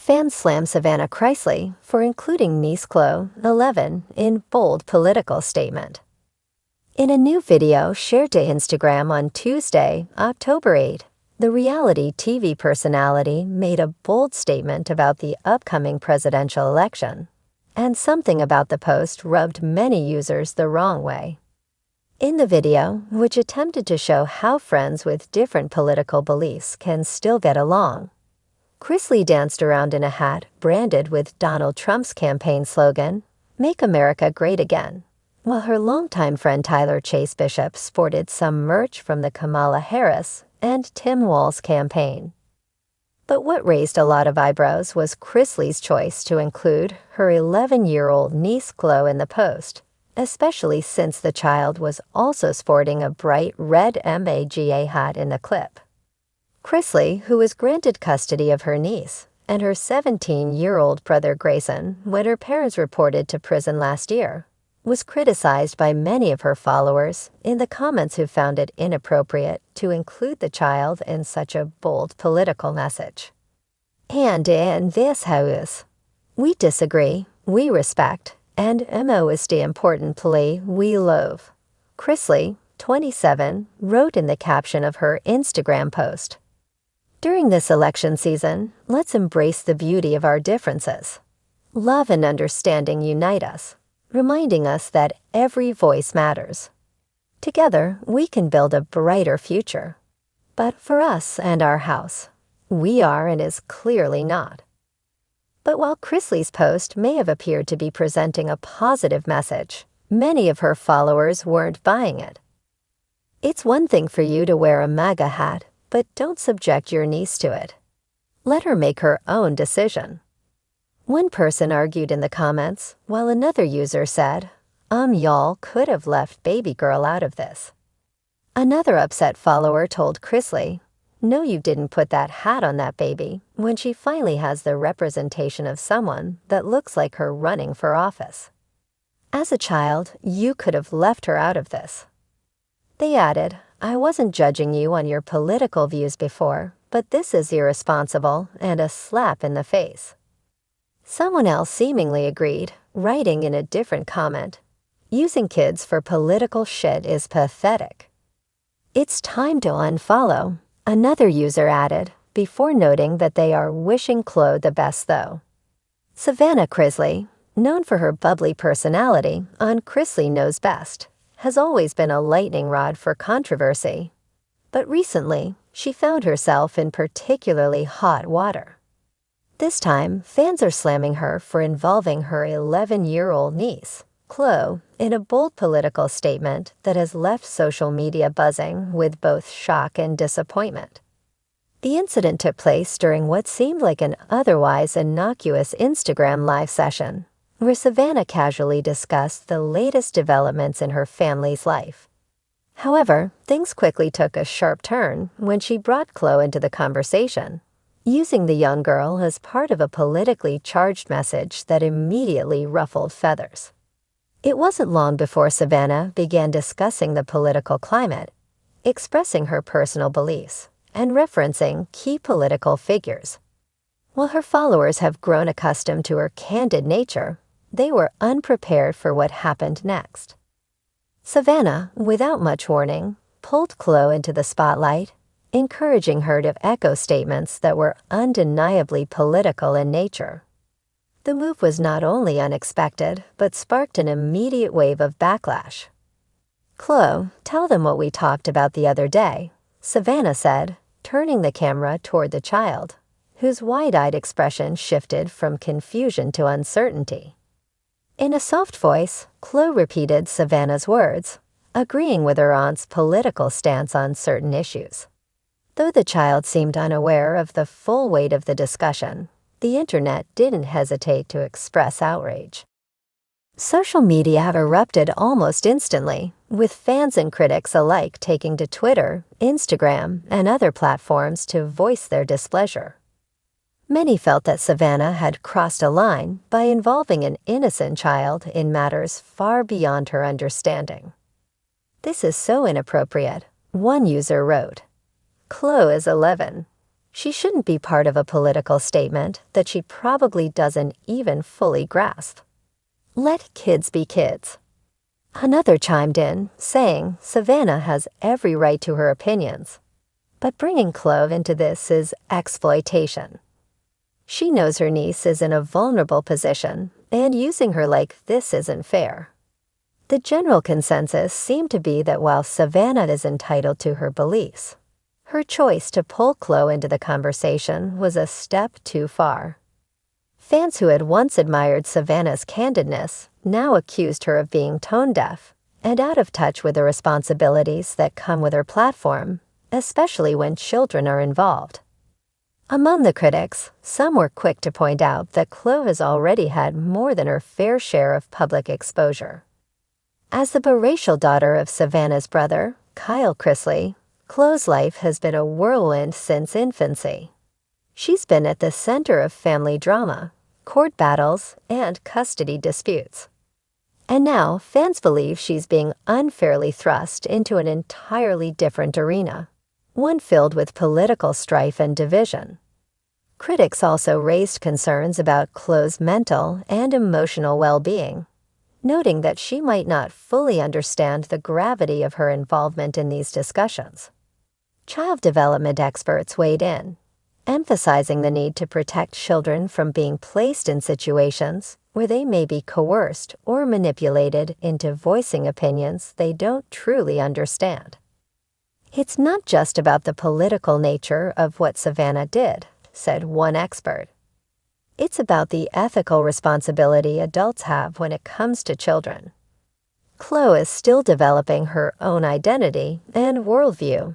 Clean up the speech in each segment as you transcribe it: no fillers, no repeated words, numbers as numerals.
Fans slam Savannah Chrisley for including niece Chloe, 11, in bold political statement. In a new video shared to Instagram on Tuesday, October 8, the reality TV personality made a bold statement about the upcoming presidential election, and something about the post rubbed many users the wrong way. In the video, which attempted to show how friends with different political beliefs can still get along, Chrisley danced around in a hat branded with Donald Trump's campaign slogan, "Make America Great Again," while her longtime friend Tyler Chase Bishop sported some merch from the Kamala Harris and Tim Walz campaign. But what raised a lot of eyebrows was Chrisley's choice to include her 11-year-old niece Chloe in the post, especially since the child was also sporting a bright red MAGA hat in the clip. Chrisley, who was granted custody of her niece and her 17-year-old brother Grayson when her parents reported to prison last year, was criticized by many of her followers in the comments who found it inappropriate to include the child in such a bold political message. And in this house, we disagree, we respect, and MO is the important plea we love, Chrisley, 27, wrote in the caption of her Instagram post. During this election season, let's embrace the beauty of our differences. Love and understanding unite us, reminding us that every voice matters. Together, we can build a brighter future. But for us and our house, we are and is clearly not. But while Chrisley's post may have appeared to be presenting a positive message, many of her followers weren't buying it. It's one thing for you to wear a MAGA hat, but don't subject your niece to it. Let her make her own decision. One person argued in the comments, while another user said, y'all could have left baby girl out of this. Another upset follower told Chrisley, no, you didn't put that hat on that baby when she finally has the representation of someone that looks like her running for office. As a child, you could have left her out of this. They added, I wasn't judging you on your political views before, but this is irresponsible and a slap in the face. Someone else seemingly agreed, writing in a different comment, using kids for political shit is pathetic. It's time to unfollow, another user added, before noting that they are wishing Chloe the best though. Savannah Chrisley, known for her bubbly personality on Chrisley Knows Best, has always been a lightning rod for controversy. But recently, she found herself in particularly hot water. This time, fans are slamming her for involving her 11-year-old niece, Chloe, in a bold political statement that has left social media buzzing with both shock and disappointment. The incident took place during what seemed like an otherwise innocuous Instagram live session, where Savannah casually discussed the latest developments in her family's life. However, things quickly took a sharp turn when she brought Chloe into the conversation, using the young girl as part of a politically charged message that immediately ruffled feathers. It wasn't long before Savannah began discussing the political climate, expressing her personal beliefs, and referencing key political figures. While her followers have grown accustomed to her candid nature, they were unprepared for what happened next. Savannah, without much warning, pulled Chloe into the spotlight, encouraging her to echo statements that were undeniably political in nature. The move was not only unexpected, but sparked an immediate wave of backlash. Chloe, tell them what we talked about the other day, Savannah said, turning the camera toward the child, whose wide-eyed expression shifted from confusion to uncertainty. In a soft voice, Chloe repeated Savannah's words, agreeing with her aunt's political stance on certain issues. Though the child seemed unaware of the full weight of the discussion, the internet didn't hesitate to express outrage. Social media erupted almost instantly, with fans and critics alike taking to Twitter, Instagram, and other platforms to voice their displeasure. Many felt that Savannah had crossed a line by involving an innocent child in matters far beyond her understanding. This is so inappropriate, one user wrote. Chloe is 11. She shouldn't be part of a political statement that she probably doesn't even fully grasp. Let kids be kids. Another chimed in, saying Savannah has every right to her opinions. But bringing Chloe into this is exploitation. She knows her niece is in a vulnerable position, and using her like this isn't fair. The general consensus seemed to be that while Savannah is entitled to her beliefs, her choice to pull Chloe into the conversation was a step too far. Fans who had once admired Savannah's candidness now accused her of being tone-deaf and out of touch with the responsibilities that come with her platform, especially when children are involved. Among the critics, some were quick to point out that Chloe has already had more than her fair share of public exposure. As the biracial daughter of Savannah's brother, Chrisley, Chloe's life has been a whirlwind since infancy. She's been at the center of family drama, court battles, and custody disputes. And now fans believe she's being unfairly thrust into an entirely different arena, one filled with political strife and division. Critics also raised concerns about Chloe's mental and emotional well-being, noting that she might not fully understand the gravity of her involvement in these discussions. Child development experts weighed in, emphasizing the need to protect children from being placed in situations where they may be coerced or manipulated into voicing opinions they don't truly understand. It's not just about the political nature of what Savannah did, said one expert. It's about the ethical responsibility adults have when it comes to children. Chloe is still developing her own identity and worldview,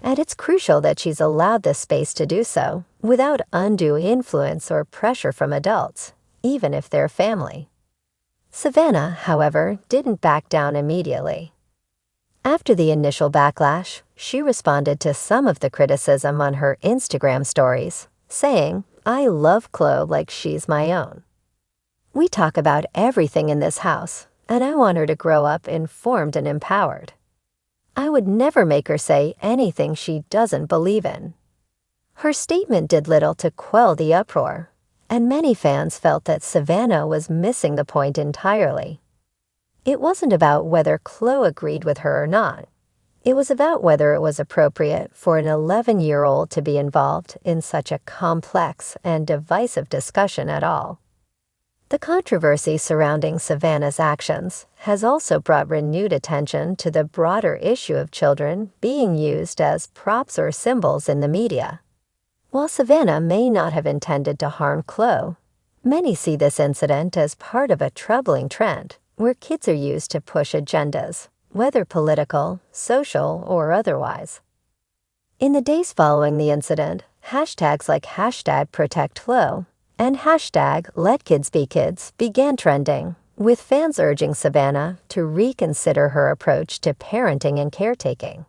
and it's crucial that she's allowed this space to do so without undue influence or pressure from adults, even if they're family. Savannah, however, didn't back down immediately. After the initial backlash, she responded to some of the criticism on her Instagram stories, saying, "I love Chloe like she's my own. We talk about everything in this house, and I want her to grow up informed and empowered. I would never make her say anything she doesn't believe in." Her statement did little to quell the uproar, and many fans felt that Savannah was missing the point entirely. It wasn't about whether Chloe agreed with her or not. It was about whether it was appropriate for an 11-year-old to be involved in such a complex and divisive discussion at all. The controversy surrounding Savannah's actions has also brought renewed attention to the broader issue of children being used as props or symbols in the media. While Savannah may not have intended to harm Chloe, many see this incident as part of a troubling trend where kids are used to push agendas, whether political, social, or otherwise. In the days following the incident, hashtags like #ProtectChloe and #LetKidsBeKids began trending, with fans urging Savannah to reconsider her approach to parenting and caretaking.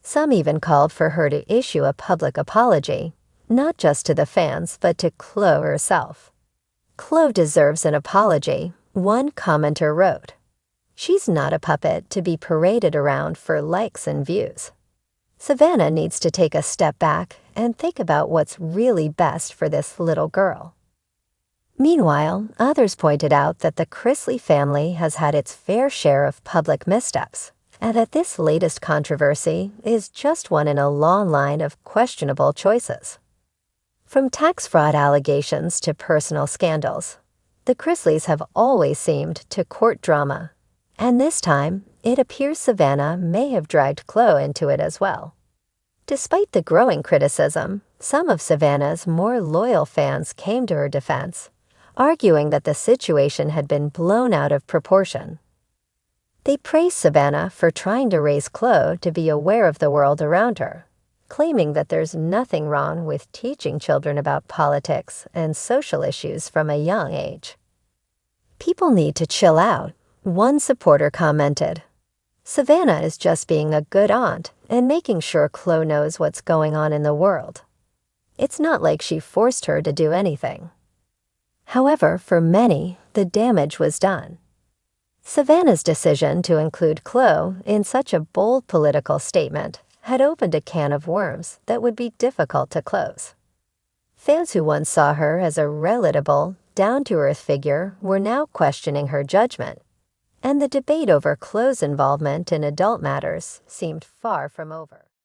Some even called for her to issue a public apology, not just to the fans but to Chloe herself. "Chloe deserves an apology," one commenter wrote. "She's not a puppet to be paraded around for likes and views. Savannah needs to take a step back and think about what's really best for this little girl." Meanwhile, others pointed out that the Chrisley family has had its fair share of public missteps, and that this latest controversy is just one in a long line of questionable choices. From tax fraud allegations to personal scandals, the Chrisleys have always seemed to court drama, and this time, it appears Savannah may have dragged Chloe into it as well. Despite the growing criticism, some of Savannah's more loyal fans came to her defense, arguing that the situation had been blown out of proportion. They praised Savannah for trying to raise Chloe to be aware of the world around her, claiming that there's nothing wrong with teaching children about politics and social issues from a young age. "People need to chill out," one supporter commented. "Savannah is just being a good aunt and making sure Chloe knows what's going on in the world. It's not like she forced her to do anything." However, for many, the damage was done. Savannah's decision to include Chloe in such a bold political statement had opened a can of worms that would be difficult to close. Fans who once saw her as a relatable, down-to-earth figure were now questioning her judgment, and the debate over Chloe's involvement in adult matters seemed far from over.